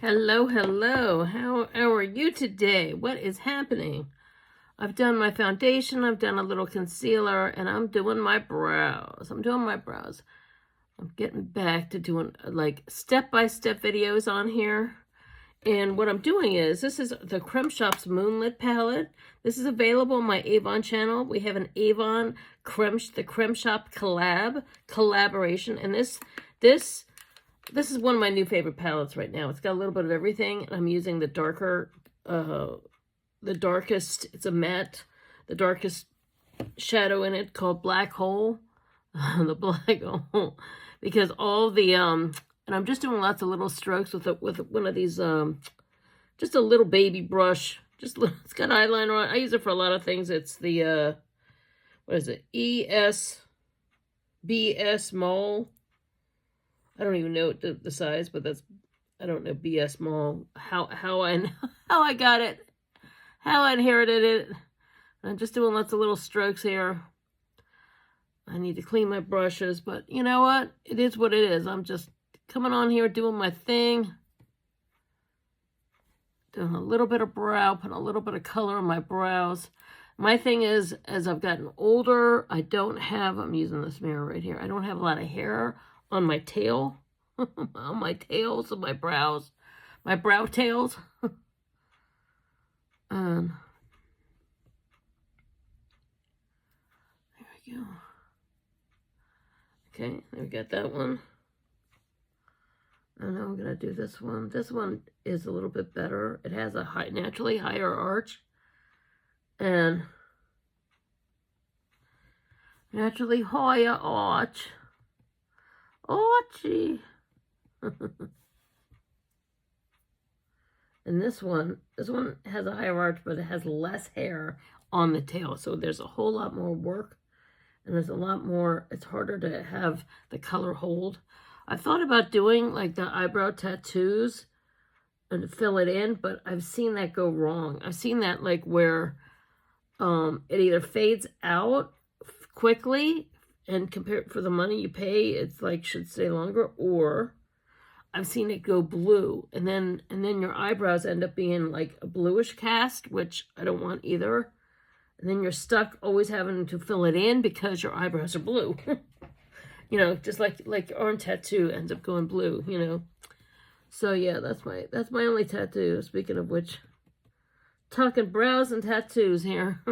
Hello, hello. How are you today? What is happening? I've done my foundation, I've done a little concealer, and I'm doing my brows. I'm getting back to doing like step-by-step videos on here. And what I'm doing is, this is the Creme Shop's Moonlit palette. This is available on my Avon channel. We have an Avon the Creme Shop collaboration. And this is one of my new favorite palettes right now. It's got a little bit of everything, and I'm using the darkest, it's a matte, the darkest shadow in it called Black Hole. The Black Hole. Because all the, and I'm just doing lots of little strokes with one of these, just a little baby brush. It's got eyeliner on it. I use it for a lot of things. It's the, what is it? BS Mole. I don't even know the size, but I don't know, BS Mall, how I got it, how I inherited it. I'm just doing lots of little strokes here. I need to clean my brushes, but you know what? It is what it is. I'm just coming on here doing my thing. Doing a little bit of brow, putting a little bit of color on my brows. My thing is, as I've gotten older, I'm using this mirror right here, I don't have a lot of hair on my tail, on my tails of my brows, my brow tails. There we go. Okay, there we got that one. And now I'm gonna do this one. This one is a little bit better. It has a naturally higher arch, and naturally higher arch. Archie. And this one has a higher arch, but it has less hair on the tail. So there's a whole lot more work, and there's a lot more, it's harder to have the color hold. I thought about doing like the eyebrow tattoos and fill it in, but I've seen that go wrong. I've seen that like where it either fades out quickly, and compared for the money you pay, it's like should stay longer, or I've seen it go blue, and then your eyebrows end up being like a bluish cast, which I don't want either. And then you're stuck always having to fill it in because your eyebrows are blue. You know, just like your arm tattoo ends up going blue, you know. So yeah, that's my only tattoo. Speaking of which, talking brows and tattoos here.